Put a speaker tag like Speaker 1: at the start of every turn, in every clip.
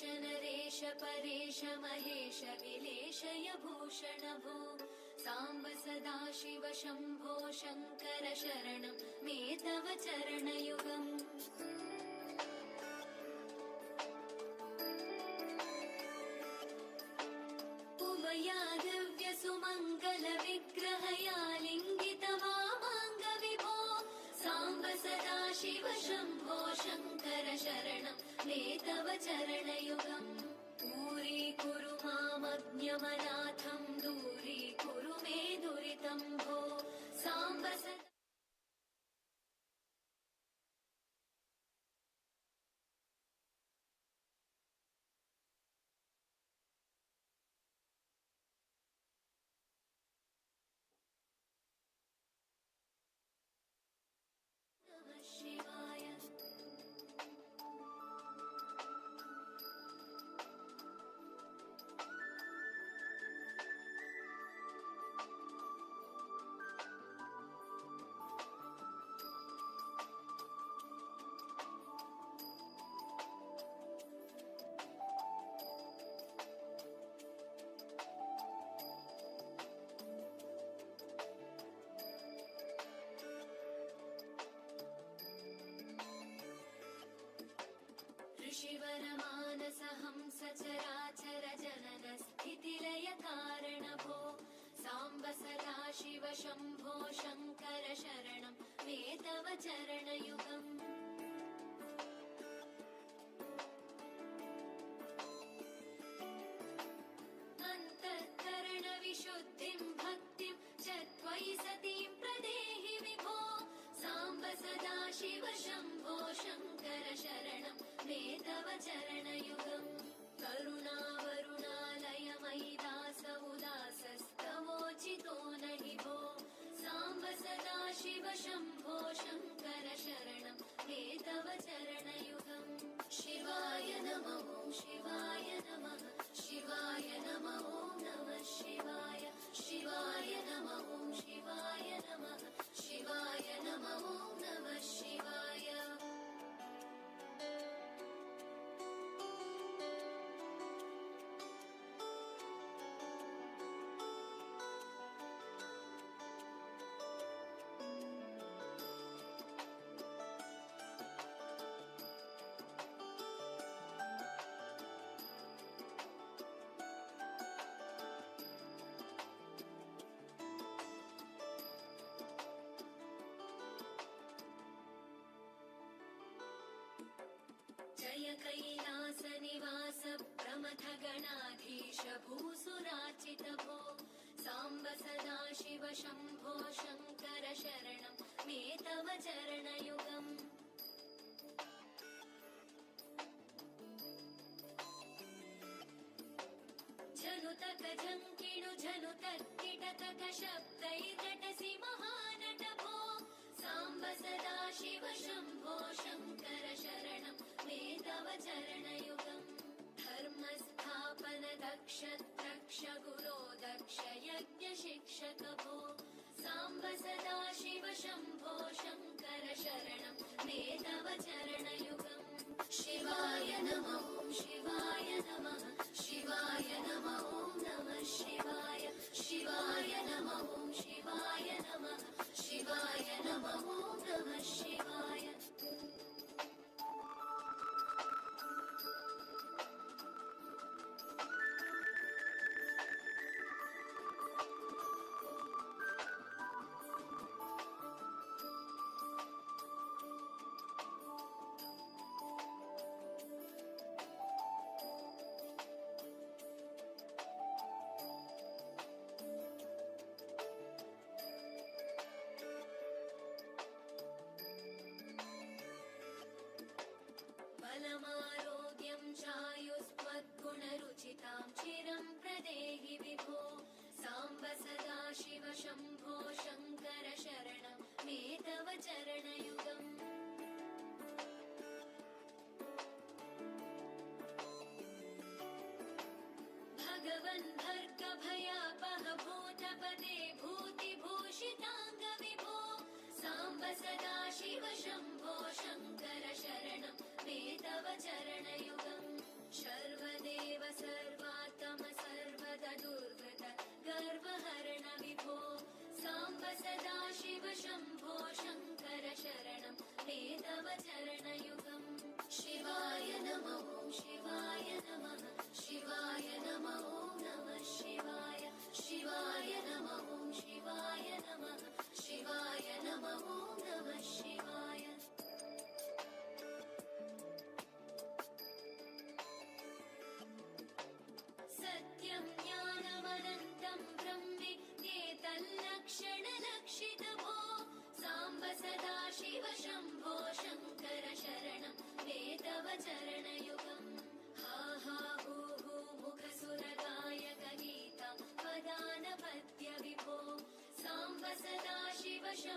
Speaker 1: नरेश नरेश परेश महेश विलेशय भूषण भो साम्ब सदाशिव शम्भो शङ्कर शरणं मे तव चरणयुगम् उमया दिव्य सुमङ्गल विग्रहया लिङ्गित वामाङ्ग विभो साम्ब सदाशिव शम्भो शङ्कर शरणं मे तव चरणयुगम् दूरीकुरु मामज्ञमनाथं दूरीकुरु मे दुरितं भो साम्ब सदा नमः शिवाय ऋषिवरमानसहंस चराचर जनन स्थितिलय कारण भो साम्ब सदाशिव शम्भो शङ्कर शरणं मे तव चरणयुगम् अन्तःकरण विशुद्धिं भक्तिं च त्वयि सतीं प्रदेहि विभो साम्ब सदाशिव शम्भो शङ्कर शरणं मे तव चरणयुगम् करुणावरुणालय मयि दास उदासस्तवोचितो नहि भो साम्ब सदाशिव शम्भो शङ्कर शरणं मे तव चरणयुगम् शिवाय नमः शिवाय नमः शिवाय नमः नमः शिवाय शिवाय नमः शिवाय नमः शिवाय नमः नमः शिवाय जय कैलास निवास प्रमथ गणाधीश भूसुरार्चित भो साम्ब सदाशिव शम्भो शङ्कर शरणं मे तव चरणयुगम् झनुतक झङ्किणु झनुतक किटतक शब्दैर्नटसि महानट भो साम्ब सदाशिव शम्भो शङ्कर शरणं मे तव चरणयुगम् धर्मस्थापन दक्ष द्रक्ष गुरो दक्ष यज्ञ शिक्षक भो साम्ब सदाशिव शम्भो शङ्कर शरणं मे तव चरणयुगम् शिवाय नमः शिवाय नमः शिवाय नमः नमः शिवाय शिवाय नमः शिवाय नमः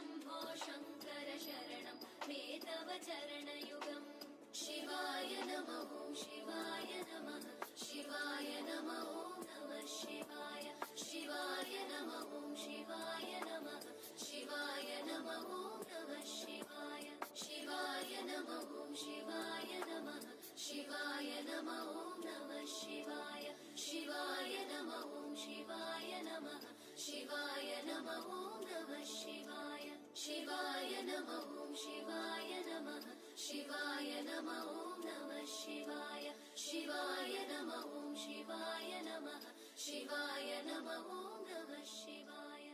Speaker 1: शम्भो शङ्कर शरणं मे तव चरणयुगम् शिवाय नमः शिवाय नमः शिवाय नमः नमः शिवाय शिवाय नमः शिवाय नमः शिवाय नमः नमः शिवाय शिवाय नमः शिवाय नमः शिवाय नमः नमः शिवाय शिवाय नमः शिवाय नमः शिवाय नमः नमः शिवाय शिवाय नमः शिवाय नमः शिवाय नमः नमः शिवाय शिवाय नमः शिवाय नमः शिवाय नमः नमः शिवाय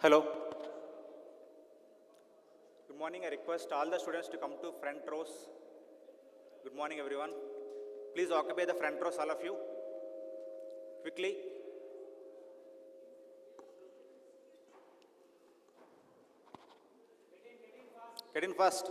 Speaker 2: Hello. Good morning. I request all the students to come to front rows. Good morning, everyone. Please occupy the front rows, all of you. Quickly. Get in fast.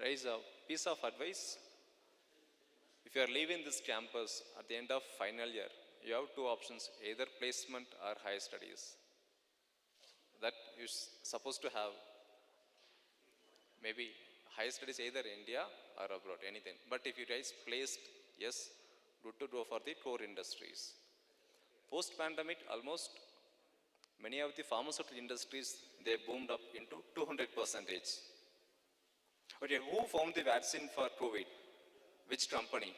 Speaker 3: Raise a piece of advice. If you are leaving this campus at the end of final year, you have two options, either placement or higher studies. That you're supposed to have maybe higher studies either India or abroad, anything. But if you guys placed, yes, good to go for the core industries. Post-pandemic, almost many of the pharmaceutical industries, they boomed up into 200%. Okay, who found the vaccine for COVID? Which company?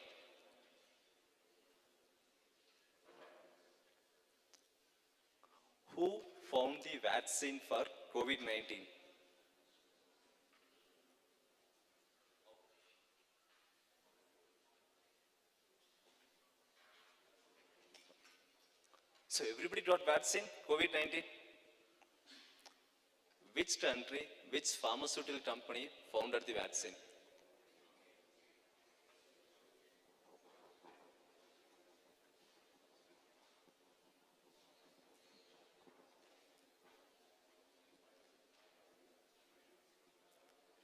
Speaker 3: Who found the vaccine for COVID-19? So everybody got vaccine, COVID-19. Which country, which pharmaceutical company founded the vaccine?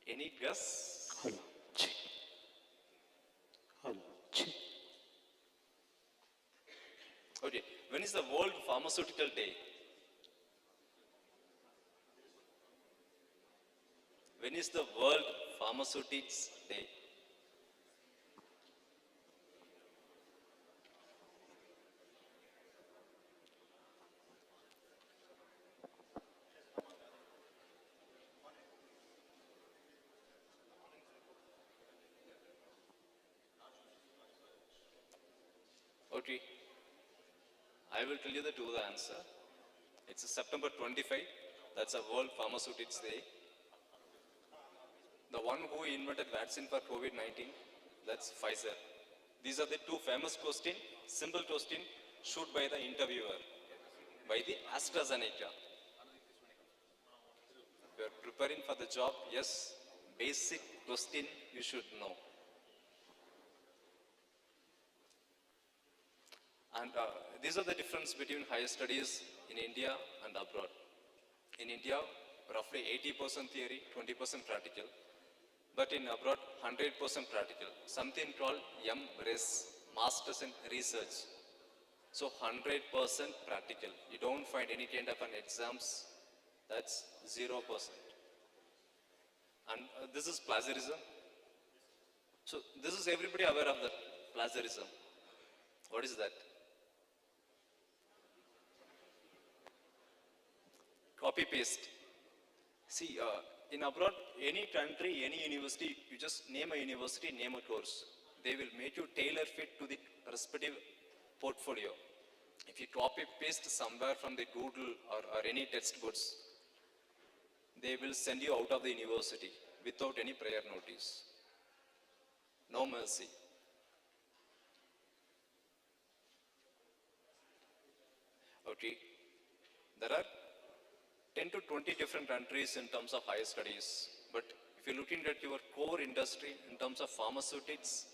Speaker 3: Any guess? Okay, when is the World Pharmaceutical Day? When is the World Pharmaceutics Day? Okay, I will tell you the true answer. It's September 25, that's a World Pharmaceutics Day. The one who invented vaccine for COVID-19, that's Pfizer. These are the two famous questions, simple question, shoot by the interviewer, by the AstraZeneca. You are preparing for the job, yes, basic question you should know. And these are the difference between higher studies in India and abroad. In India, roughly 80% theory, 20% practical. But in abroad, 100% practical. Something called MRes, Masters in Research. So 100% practical. You don't find any kind of an exams, that's 0%. And this is plagiarism. So this is everybody aware of that, plagiarism. What is that? Copy paste. See, in abroad, any country, any university, you just name a university, name a course. They will make you tailor fit to the respective portfolio. If you copy paste somewhere from the Google or any textbooks, they will send you out of the university without any prior notice. No mercy. Okay. There are 10 to 20 different countries in terms of higher studies. But if you're looking at your core industry in terms of pharmaceutics,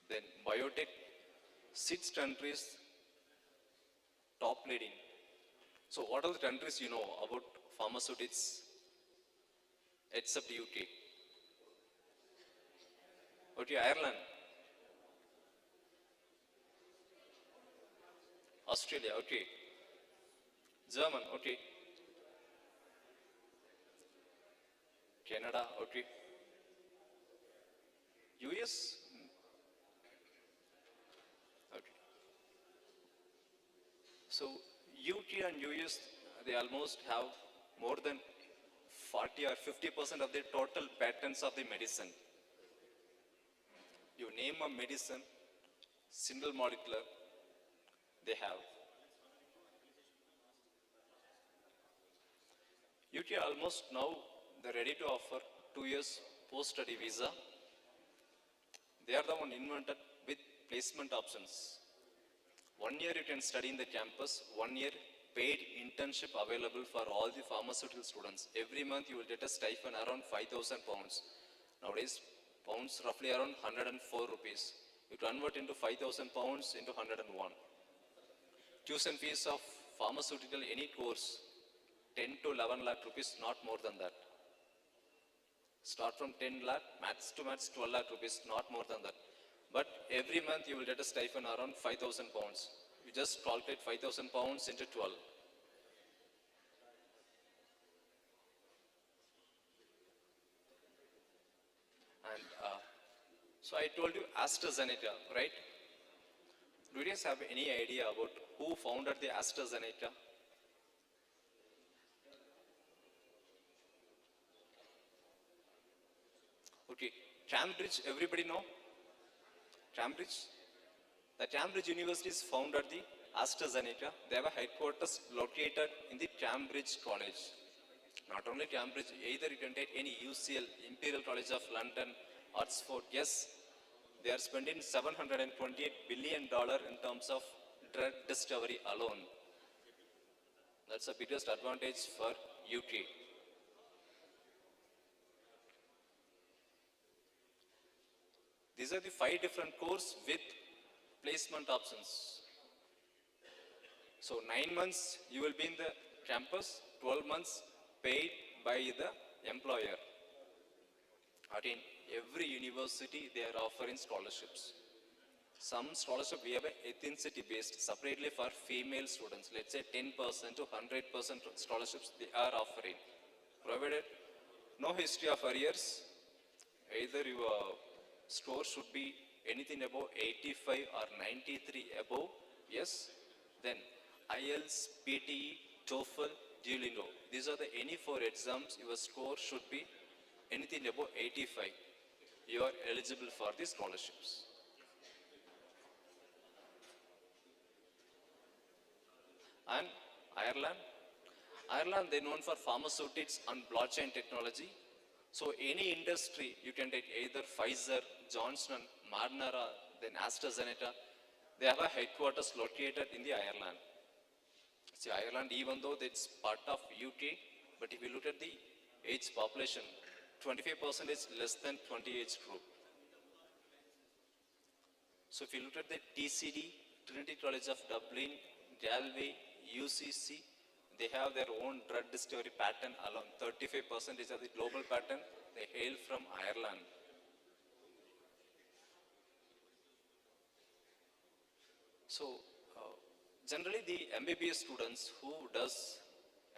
Speaker 3: then biotech, 6 countries top leading. So what are the countries you know about pharmaceutics except UK? Okay, Ireland, Australia, okay. German, okay. Canada, okay. US, okay. So UK and US, they almost have more than 40 or 50% of the total patents of the medicine. You name a medicine, single molecular, they have. UK almost now, they're ready to offer 2 years post-study visa. They are the one invented with placement options. 1 year you can study in the campus, 1 year paid internship available for all the pharmaceutical students. Every month you will get a stipend around 5,000 pounds. Nowadays, pounds roughly around 104 rupees. You convert into 5,000 pounds into 101. Tuition fees of pharmaceutical, any course, 10 to 11 lakh rupees, not more than that. Start from 10 lakh, max to max 12 lakh rupees, not more than that. But every month you will get a stipend around 5,000 pounds. You just calculate 5,000 pounds into 12. And so I told you AstraZeneca, right? Do you guys have any idea about who founded the AstraZeneca? Okay, Cambridge, everybody know? Cambridge? The Cambridge University is founded the AstraZeneca. They have a headquarters located in the Cambridge College. Not only Cambridge, either you can take any UCL, Imperial College of London, Oxford. Yes, they are spending $728 billion in terms of drug discovery alone. That's the biggest advantage for UK. These are the 5 different courses with placement options. So 9 months you will be in the campus, 12 months paid by the employer. At in every university they are offering scholarships. Some scholarship we have ethnicity based separately for female students. Let's say 10% to 100% scholarships they are offering. Provided no history of arrears, either your score should be anything above 85 or 93 above, yes, then IELTS, PTE, TOEFL, Duolingo. These are the any 4 exams, your score should be anything above 85. You are eligible for the scholarships. And Ireland, they're known for pharmaceutics and blockchain technology. So any industry, you can take either Pfizer, Johnson, Moderna, then AstraZeneca. They have a headquarters located in the Ireland. See, Ireland, even though it's part of UK, but if you look at the age population, 25% is less than 20 age group. So if you look at the TCD, Trinity College of Dublin, Galway, UCC, they have their own drug discovery pattern alone. 35% of the global pattern, they hail from Ireland. So generally the MBBS students who does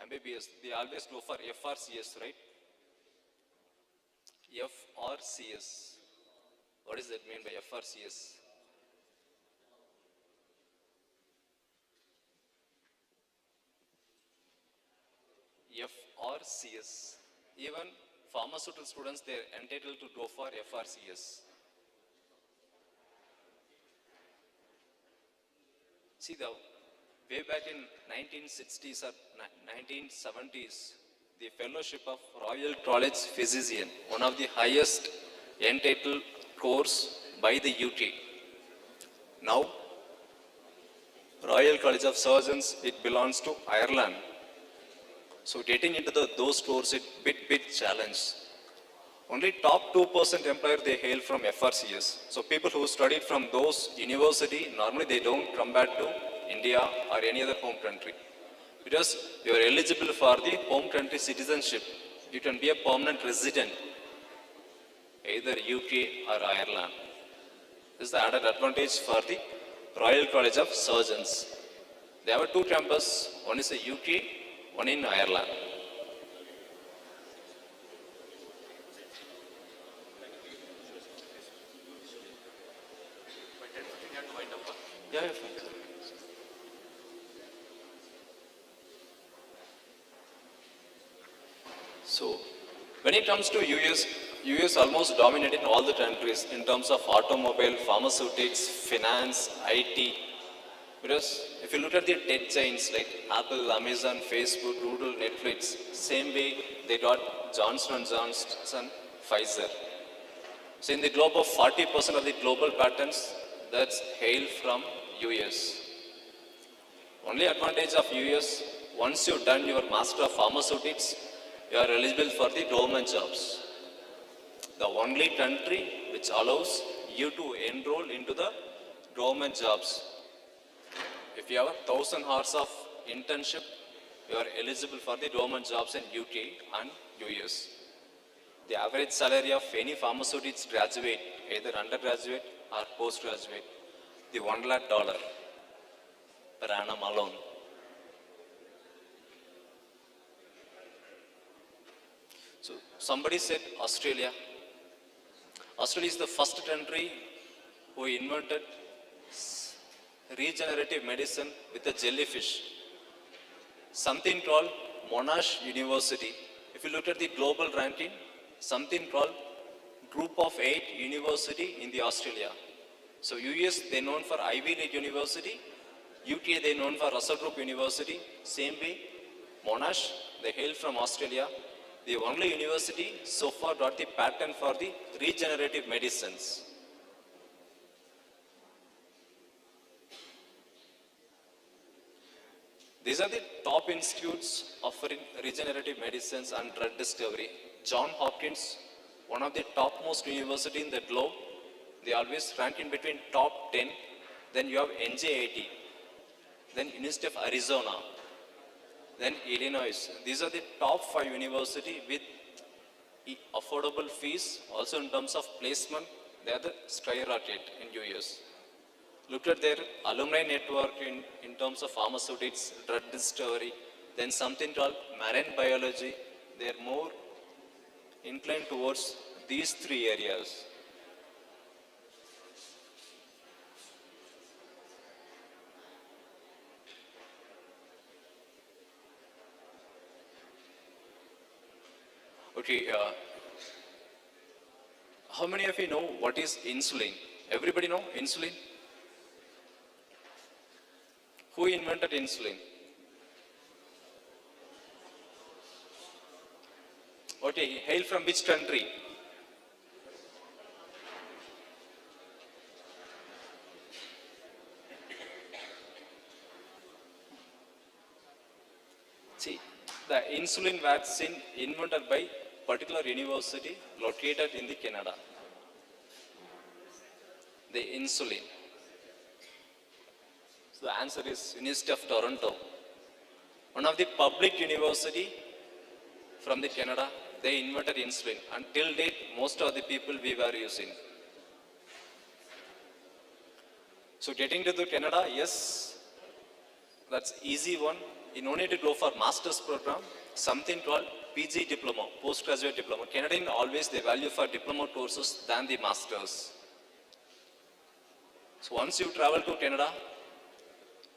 Speaker 3: MBBS, they always go for FRCS, right? FRCS. What does that mean by FRCS? FRCS. Even pharmaceutical students, they're entitled to go for FRCS. See, the way back in 1960s or 1970s, the fellowship of Royal College Physician, one of the highest entitled course by the UK. Now, Royal College of Surgeons, it belongs to Ireland. So getting into those courses is bit challenge. Only top 2% employer they hail from FRCS. So people who studied from those university, normally they don't come back to India or any other home country. Because you are eligible for the home country citizenship. You can be a permanent resident, either UK or Ireland. This is the added advantage for the Royal College of Surgeons. They have 2 campuses, one is in UK, one in Ireland. Yeah, fine. So, when it comes to US almost dominated all the countries in terms of automobile, pharmaceutics, finance, IT. Because if you look at the tech giants like Apple, Amazon, Facebook, Google, Netflix, same way they got Johnson & Johnson, Pfizer. So in the globe of 40% of the global patents, that's hail from US. Only advantage of US, once you've done your Master of Pharmaceutics, you are eligible for the government jobs. The only country which allows you to enroll into the government jobs. If you have 1,000 hours of internship, you are eligible for the government jobs in UK and US. The average salary of any pharmaceutics graduate, either undergraduate or postgraduate, the $1 lakh per annum alone. So somebody said Australia. Australia is the first country who invented regenerative medicine with a jellyfish. Something called Monash University. If you look at the global ranking, something called Group of 8 University in the Australia. So US they known for Ivy League University, UK they known for Russell Group University. Same way, Monash they hail from Australia. The only university so far got the patent for the regenerative medicines. These are the top institutes offering regenerative medicines and drug discovery. John Hopkins, one of the topmost university in the globe, they always rank in between top 10. Then you have NJIT, then University of Arizona, then Illinois. These are the top 5 university with affordable fees. Also in terms of placement, they are the skyrocket in US. Look at their alumni network in terms of pharmaceutics, drug discovery, then something called marine biology. They are more inclined towards these 3 areas. Okay, how many of you know what is insulin? Everybody know insulin? Who invented insulin? Okay, hail from which country? See, the insulin vaccine invented by particular university located in the Canada. The insulin. So the answer is University of Toronto. One of the public university from the Canada, they invented insulin. Until date, most of the people we were using. So getting to the Canada, yes, that's easy one. You no need to go for master's program, something called PG diploma, postgraduate diploma. Canadian always they value for diploma courses than the masters. So once you travel to Canada,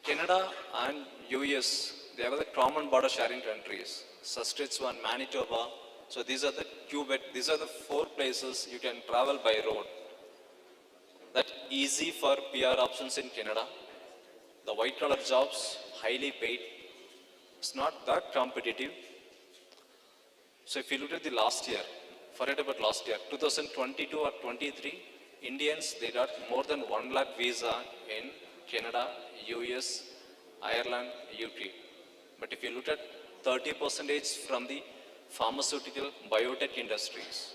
Speaker 3: Canada and US, they have the common border sharing countries. Saskatchewan, Manitoba. So these are the Quebec, these are the 4 places you can travel by road. That easy for PR options in Canada. The white collar jobs, highly paid. It's not that competitive. So if you look at the last year, forget about last year, 2022 or 23, Indians, they got more than 1 lakh visa in Canada, US, Ireland, UK. But if you look at 30% from the pharmaceutical biotech industries.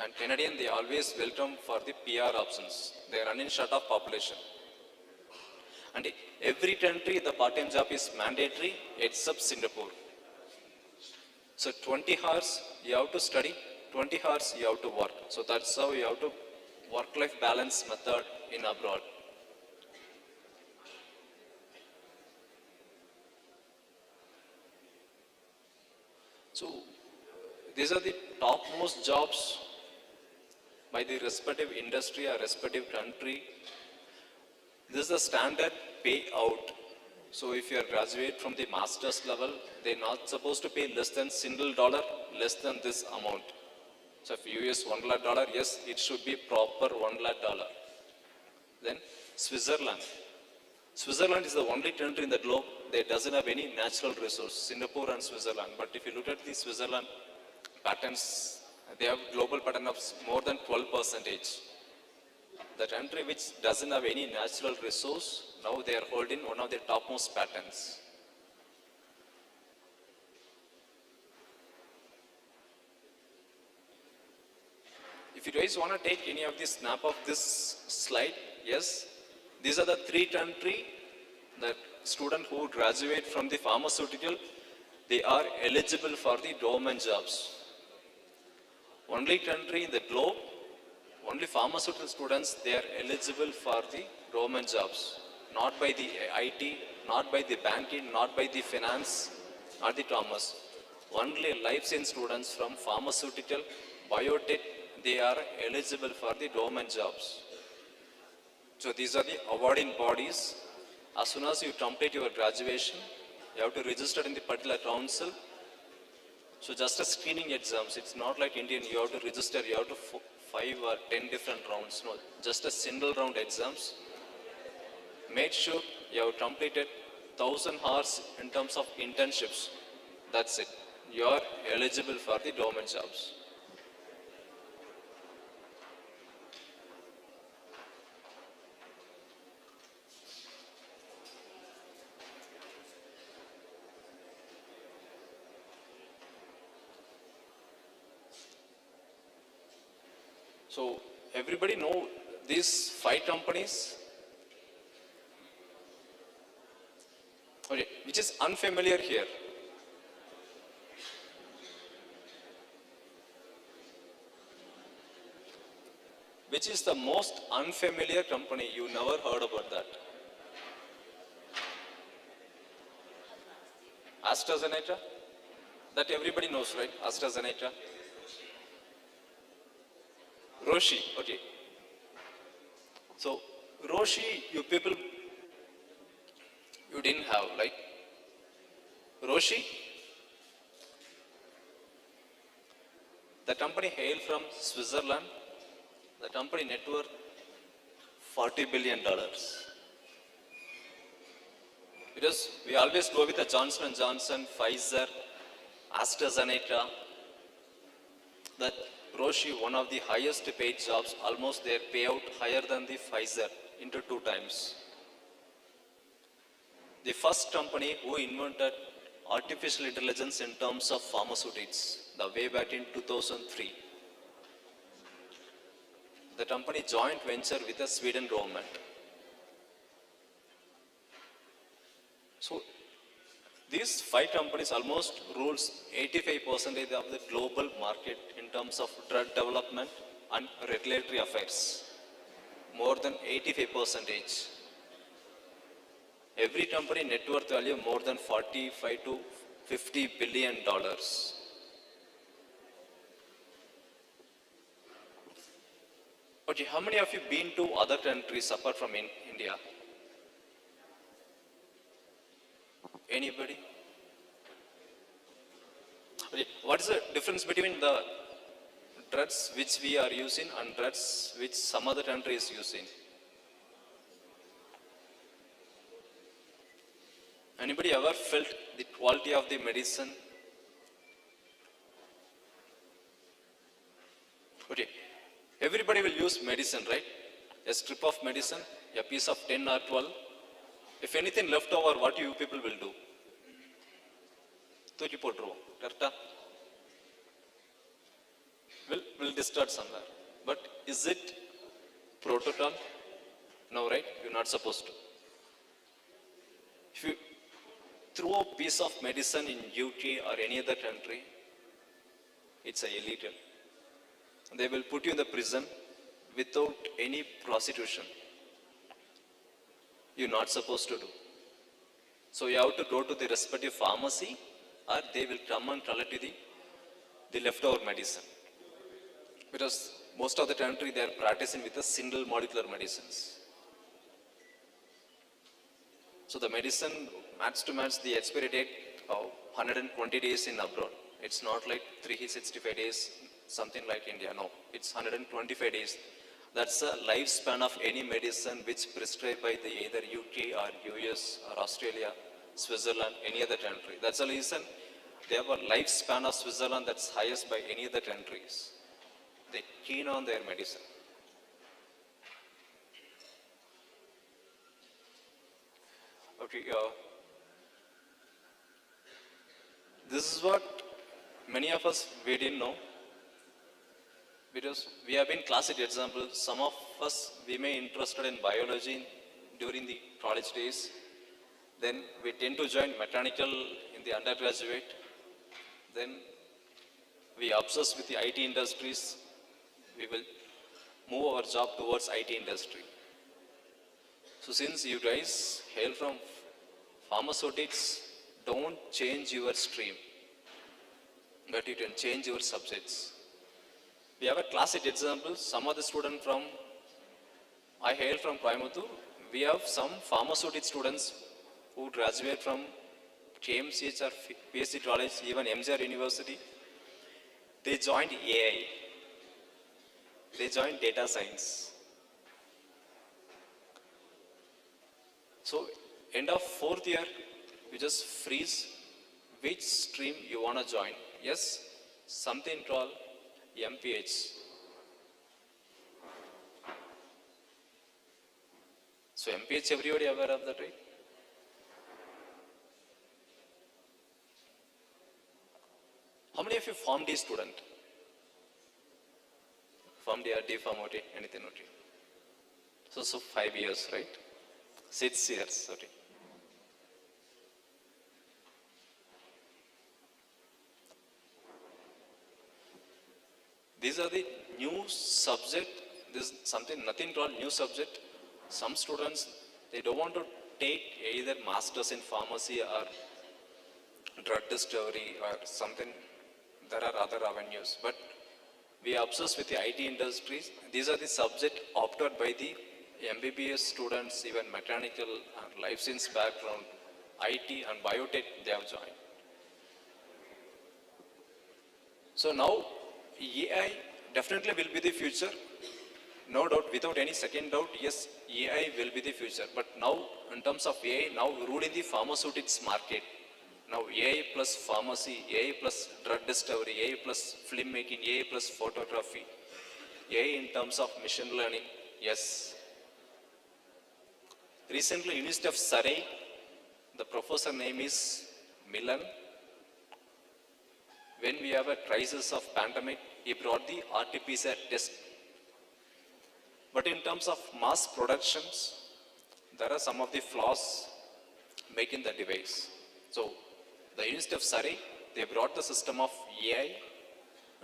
Speaker 3: And Canadian, they always welcome for the PR options. They are running short of population. And every country, the part-time job is mandatory except Singapore. So 20 hours you have to study, 20 hours you have to work. So that's how you have to work-life balance method in abroad. So these are the topmost jobs by the respective industry or respective country. This is the standard payout. So if you are graduate from the master's level, they're not supposed to pay less than $1, less than this amount. So if you use $1 lakh, yes, it should be proper $1 lakh. Then Switzerland. Switzerland is the only country in the globe that doesn't have any natural resource, Singapore and Switzerland. But if you look at the Switzerland patents, they have global patent of more than 12%. The country which doesn't have any natural resource, now they are holding one of the topmost patents. If you guys want to take any of the snap of this slide, yes, these are the 3 countries that students who graduate from the pharmaceutical, they are eligible for the government jobs. only country in the globe, only pharmaceutical students, they are eligible for the government jobs. Not by the IT, not by the banking, not by the finance or the commerce. Only life science students from pharmaceutical, biotech, they are eligible for the government jobs. So these are the awarding bodies. As soon as you complete your graduation, you have to register in the particular council. So just a screening exams, it's not like Indian, you have to register, you have to 5 or 10 different rounds. No, just a single round exams. Make sure you have completed 1,000 hours in terms of internships. That's it. You are eligible for the government jobs. So everybody know these 5 companies? Okay, which is unfamiliar here? Which is the most unfamiliar company? You never heard about that. AstraZeneca? That everybody knows, right? AstraZeneca. Roshi, okay. So, Roshi, you people, you didn't have, like, Roshi, the company hailed from Switzerland. The company net worth $40 billion. Because we always go with the Johnson & Johnson, Pfizer, AstraZeneca. That Roshi, one of the highest paid jobs, almost their payout higher than the Pfizer into 2 times. The first company who invented artificial intelligence in terms of pharmaceutics, the way back in 2003. The company joint venture with the Sweden government. So these 5 companies almost rules 85% of the global market in terms of drug development and regulatory affairs. More than 85%. Every company net worth value more than 45 to $50 billion. Okay, how many of you been to other countries apart from India? Anybody? Okay, what is the difference between the drugs which we are using and drugs which some other country is using? Anybody ever felt the quality of the medicine? Okay, everybody will use medicine, right? A strip of medicine, a piece of 10 or 12. If anything left over, what you people will do? Thuki potruvom, correct? We'll discard somewhere. But is it protocol? No, right? You're not supposed to. If you throw a piece of medicine in UK or any other country, it's illegal. They will put you in the prison without any prosecution. You're not supposed to do. So you have to go to the respective pharmacy, or they will come and collect you the leftover medicine. Because most of the country they are practicing with the single molecular medicines. So the medicine match to match the expiry date of 120 days in abroad. It's not like 365 days, something like India. No, it's 125 days. That's the lifespan of any medicine which prescribed by the either UK or US or Australia, Switzerland, any other country. That's the reason they have a lifespan of Switzerland that's highest by any other countries. They keen on their medicine. Okay, this is what many of us we didn't know. Because we have been classic example, some of us, we may interested in biology during the college days. Then we tend to join mechanical in the undergraduate. Then we obsess with the IT industries, we will move our job towards IT industry. So since you guys hail from pharmaceutics, don't change your stream, but you can change your subjects. We have a classic example. Some of the students from, I hail from Coimbatore. We have some pharmaceutical students who graduate from KMCH or PhD college, even MGR University. They joined AI. They joined data science. So end of fourth year, you just freeze which stream you want to join. Yes, something called MPH. So MPH, everybody aware of that, right? How many of you formed D student? Formed D or D, form OT, anything OT? So 5 years, right? 6 years, okay. These are the new subject. This is something, nothing called new subject. Some students, they don't want to take either masters in pharmacy or drug discovery or something. There are other avenues, but we are obsessed with the IT industries. These are the subject opted by the MBBS students, even mechanical and life science background, IT and biotech, they have joined. So now AI definitely will be the future. No doubt, without any second doubt, yes, AI will be the future. But now, in terms of AI, now ruling the pharmaceutics market. Now AI plus pharmacy, AI plus drug discovery, AI plus filmmaking, AI plus photography, AI in terms of machine learning, yes. Recently, University of Surrey, the professor name is Milan. When we have a crisis of pandemic, he brought the RT-PCR test. But in terms of mass productions, there are some of the flaws making the device. So the University of Surrey, they brought the system of AI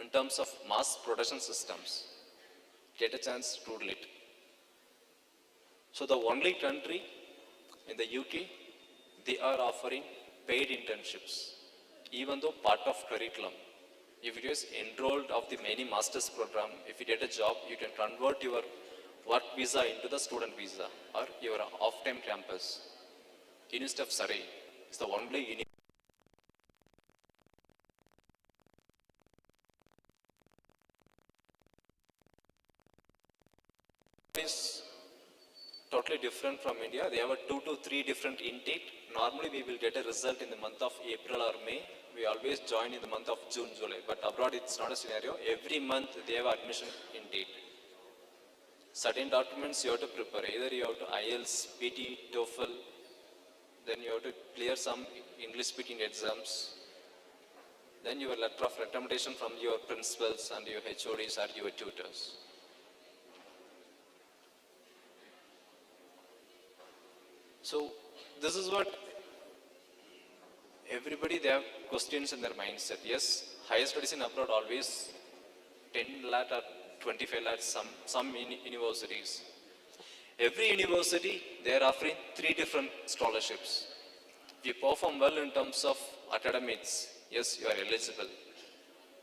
Speaker 3: in terms of mass production systems. Get a chance to read it. So the only country in the UK, they are offering paid internships, even though part of curriculum. If you just enrolled of the many master's program, if you get a job, you can convert your work visa into the student visa or your off-time campus. University of Surrey is the only university is totally different from India. They have a 2 to 3 different intake. Normally we will get a result in the month of April or May. We always join in the month of June, July. But abroad it's not a scenario. Every month they have admission intake. Certain documents you have to prepare. Either you have to IELTS, PT, TOEFL, then you have to clear some English speaking exams. Then your letter of recommendation from your principals and your HODs or your tutors. So this is what everybody, they have questions in their mindset. Yes, higher studies in abroad always 10 lakh or 25 lakh, some universities. Every university, they are offering 3 different scholarships. If you perform well in terms of academics, yes, you are eligible.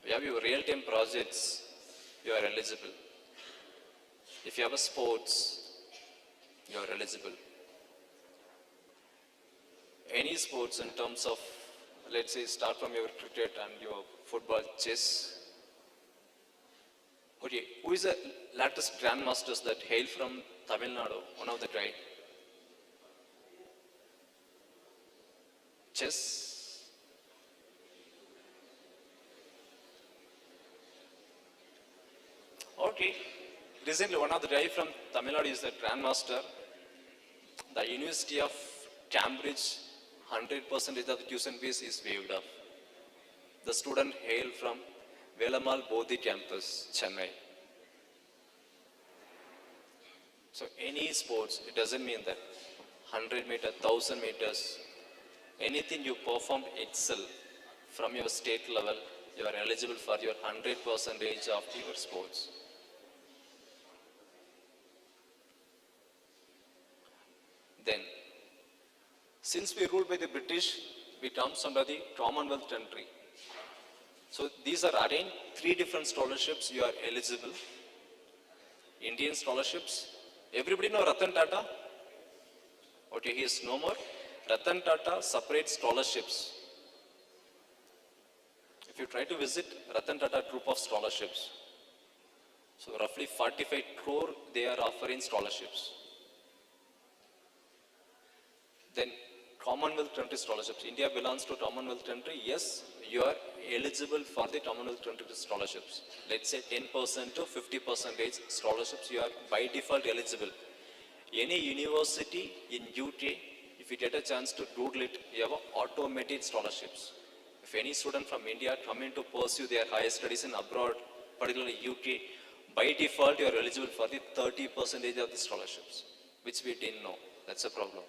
Speaker 3: If you have your real-time projects, you are eligible. If you have a sports, you are eligible. Any sports in terms of, let's say, start from your cricket and your football, chess. Okay, who is the latest grandmasters that hail from Tamil Nadu? One of the guy. Chess. Okay. Recently, one of the guy from Tamil Nadu is the grandmaster. The University of Cambridge, 100% of the tuition fees is waived off. The student hail from Velamal Bodhi campus, Chennai. So any sports, it doesn't mean that 100 meters, 1000 meters, anything you perform excel from your state level, you are eligible for your 100% of your sports. Then, since we ruled by the British, we comes under the Commonwealth country. So these are again 3 different scholarships you are eligible. Indian scholarships. Everybody know Ratan Tata? Okay, he is no more. Ratan Tata separate scholarships. If you try to visit Ratan Tata group of scholarships, so roughly 45 crore they are offering scholarships. Then Commonwealth country scholarships. India belongs to Commonwealth country. Yes, you are eligible for the Commonwealth country scholarships. Let's say 10% to 50% scholarships, you are by default eligible. Any university in UK, if you get a chance to Google it, you have automated scholarships. If any student from India coming to pursue their higher studies in abroad, particularly UK, by default you are eligible for the 30% of the scholarships, which we didn't know. That's a problem.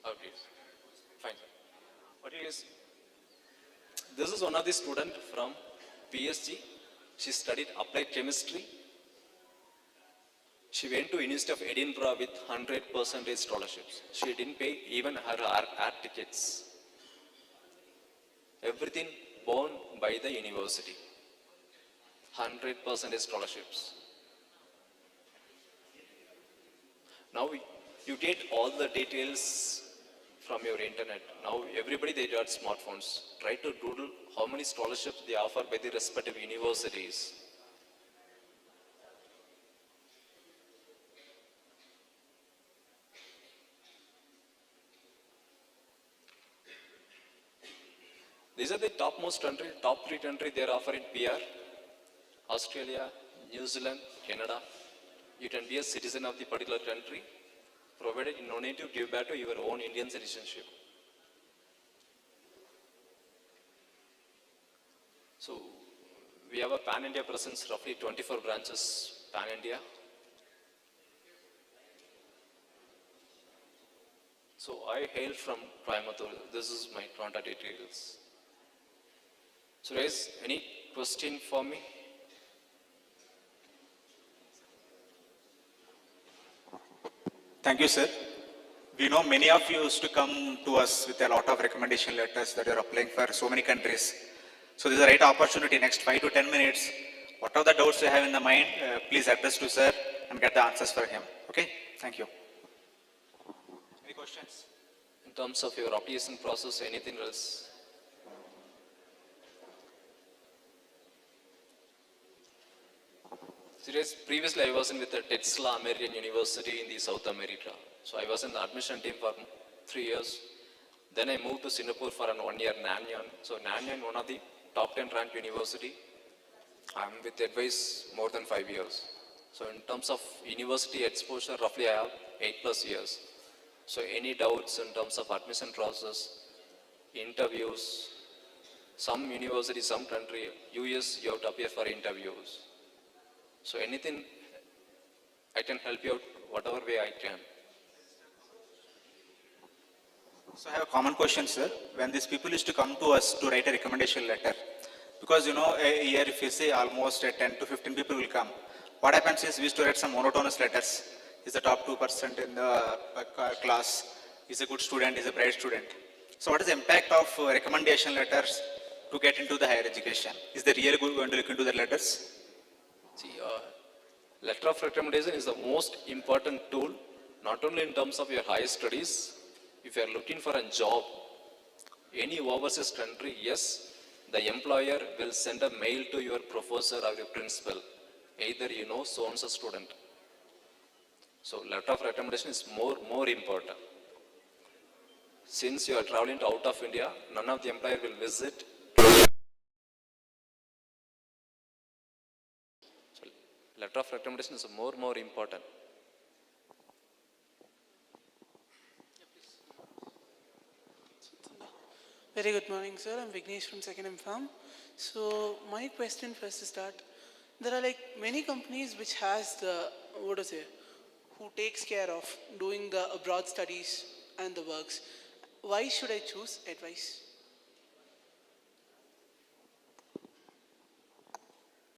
Speaker 3: Okay, fine. What is this is one of the student from PSG. She studied applied chemistry. She went to University of Edinburgh with 100% scholarships. She didn't pay even her air tickets. Everything borne by the university. 100% scholarships. Now you get all the details from your internet. Now everybody they got smartphones. Try to Google how many scholarships they offer by the respective universities. These are the topmost country, top 3 countries they are offering PR. Australia, New Zealand, Canada. You can be a citizen of the particular country, provided you no need to give back to your own Indian citizenship. So, we have a pan-India presence, roughly 24 branches pan-India. So, I hail from Coimbatore. This is my contact details. So, guys, any question for me?
Speaker 2: Thank you, sir. We know many of you used to come to us with a lot of recommendation letters that you're applying for so many countries. So this is a right opportunity, next 5 to 10 minutes. What are the doubts you have in the mind, please address to sir and get the answers for him. Okay, thank you. Any questions?
Speaker 3: In terms of your application process, anything else? Serious, previously I was in with the Tesla American University in the South America. So I was in the admission team for 3 years. Then I moved to Singapore for 1 year Nanyang. So Nanyang, one of the top 10 ranked university. I'm with advice more than 5 years. So in terms of university exposure, roughly I have 8+ years. So any doubts in terms of admission process, interviews, some university, some country, US, you have to appear for interviews. So anything, I can help you out whatever way I can.
Speaker 2: So I have a common question, sir. When these people used to come to us to write a recommendation letter, because you know, a year if you say almost 10 to 15 people will come, what happens is we used to write some monotonous letters. Is the top 2% in the class, is a good student, is a bright student. So what is the impact of recommendation letters to get into the higher education? Is they really going to look into the letters?
Speaker 3: See, letter of recommendation is the most important tool, not only in terms of your higher studies. If you are looking for a job, any overseas country, yes, the employer will send a mail to your professor or your principal. Either you know so-and-so student. So letter of recommendation is more important. Since you are traveling to out of India, none of the employer will visit. So letter of recommendation is more important.
Speaker 4: Very good morning, sir. I'm Vignesh from 2nd Farm. So my question first to start, there are like many companies which has the, who takes care of doing the abroad studies and the works. Why should I choose advice?